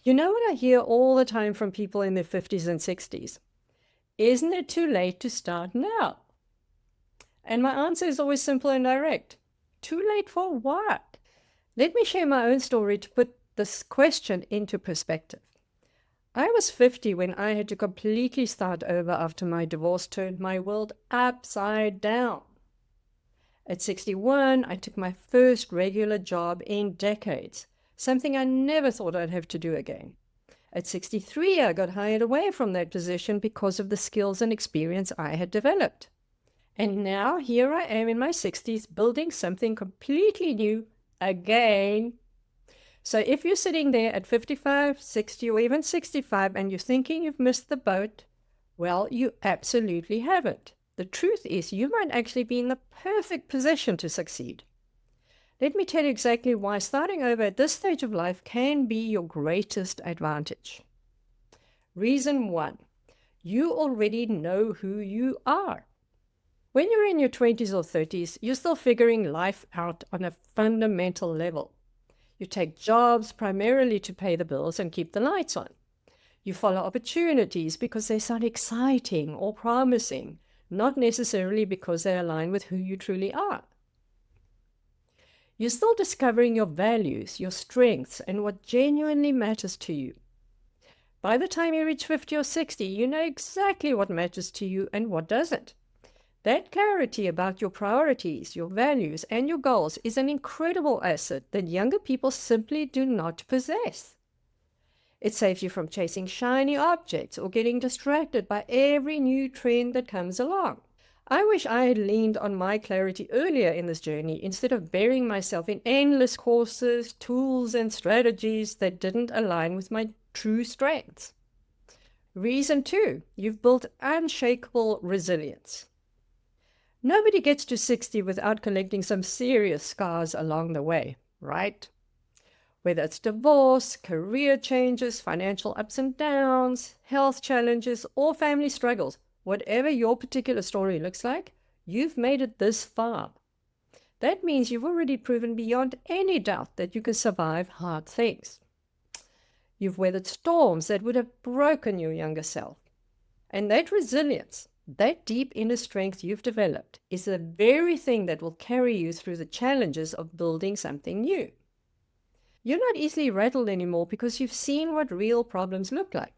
You know what I hear all the time from people in their 50s and 60s? Isn't it too late to start now? And my answer is always simple and direct. Too late for what? Let me share my own story to put this question into perspective. I was 50 when I had to completely start over after my divorce turned my world upside down. At 61, I took my first regular job in decades, something I never thought I'd have to do again. At 63, I got hired away from that position because of the skills and experience I had developed. And now here I am in my 60s building something completely new again. So if you're sitting there at 55, 60, or even 65 and you're thinking you've missed the boat, well, you absolutely haven't. The truth is you might actually be in the perfect position to succeed. Let me tell you exactly why starting over at this stage of life can be your greatest advantage. Reason 1, you already know who you are. When you're in your 20s or 30s, you're still figuring life out on a fundamental level. You take jobs primarily to pay the bills and keep the lights on. You follow opportunities because they sound exciting or promising, not necessarily because they align with who you truly are. You're still discovering your values, your strengths, and what genuinely matters to you. By the time you reach 50 or 60, you know exactly what matters to you and what doesn't. That clarity about your priorities, your values, and your goals is an incredible asset that younger people simply do not possess. It saves you from chasing shiny objects or getting distracted by every new trend that comes along. I wish I had leaned on my clarity earlier in this journey instead of burying myself in endless courses, tools, and strategies that didn't align with my true strengths. Reason 2, you've built unshakable resilience. Nobody gets to 60 without collecting some serious scars along the way, right? Whether it's divorce, career changes, financial ups and downs, health challenges, or family struggles, whatever your particular story looks like, you've made it this far. That means you've already proven beyond any doubt that you can survive hard things. You've weathered storms that would have broken your younger self. And that resilience, that deep inner strength you've developed, is the very thing that will carry you through the challenges of building something new. You're not easily rattled anymore because you've seen what real problems look like.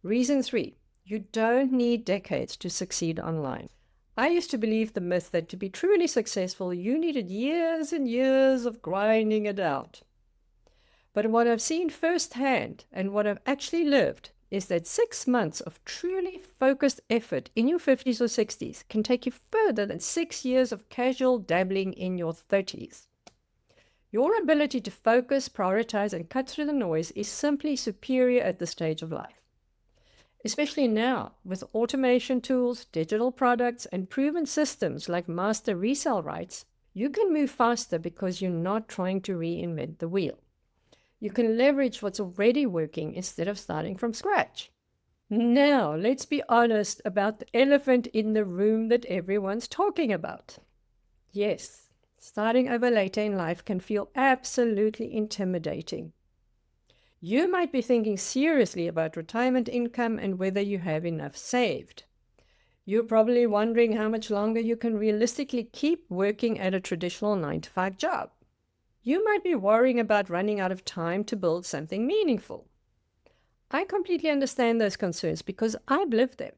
Reason 3, you don't need decades to succeed online. I used to believe the myth that to be truly successful, you needed years and years of grinding it out. But what I've seen firsthand and what I've actually lived is that 6 months of truly focused effort in your 50s or 60s can take you further than 6 years of casual dabbling in your 30s. Your ability to focus, prioritize, and cut through the noise is simply superior at this stage of life. Especially now, with automation tools, digital products, and proven systems like master resale rights, you can move faster because you're not trying to reinvent the wheel. You can leverage what's already working instead of starting from scratch. Now, let's be honest about the elephant in the room that everyone's talking about. Yes, starting over later in life can feel absolutely intimidating. You might be thinking seriously about retirement income and whether you have enough saved. You're probably wondering how much longer you can realistically keep working at a traditional 9-to-5 job. You might be worrying about running out of time to build something meaningful. I completely understand those concerns because I've lived them.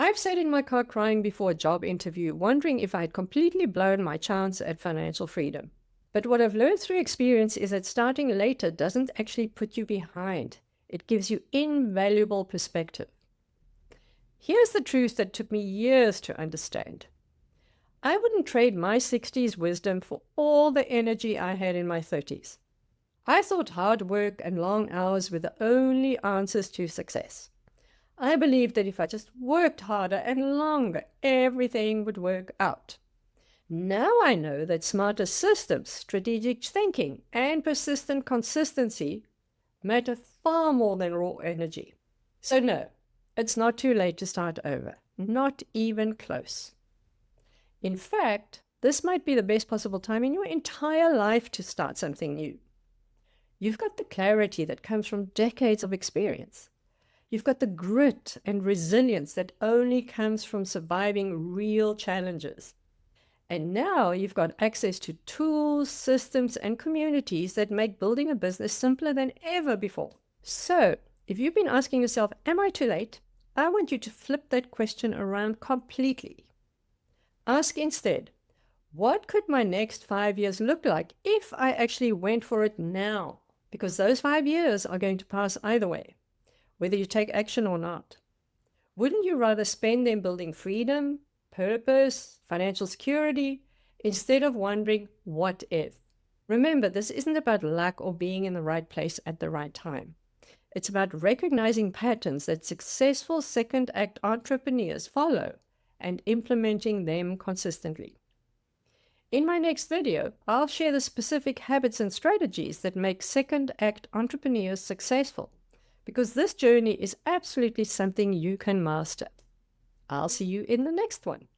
I've sat in my car crying before a job interview, wondering if I had completely blown my chance at financial freedom. But what I've learned through experience is that starting later doesn't actually put you behind. It gives you invaluable perspective. Here's the truth that took me years to understand. I wouldn't trade my 60s wisdom for all the energy I had in my 30s. I thought hard work and long hours were the only answers to success. I believed that if I just worked harder and longer, everything would work out. Now I know that smarter systems, strategic thinking, and persistent consistency matter far more than raw energy. So no, it's not too late to start over. Not even close. In fact, this might be the best possible time in your entire life to start something new. You've got the clarity that comes from decades of experience. You've got the grit and resilience that only comes from surviving real challenges. And now you've got access to tools, systems, and communities that make building a business simpler than ever before. So, if you've been asking yourself, am I too late? I want you to flip that question around completely. Ask instead, what could my next 5 years look like if I actually went for it now? Because those 5 years are going to pass either way, whether you take action or not. Wouldn't you rather spend them building freedom, purpose, financial security, instead of wondering, what if? Remember, this isn't about luck or being in the right place at the right time. It's about recognizing patterns that successful second act entrepreneurs follow and implementing them consistently. In my next video, I'll share the specific habits and strategies that make second act entrepreneurs successful, because this journey is absolutely something you can master. I'll see you in the next one.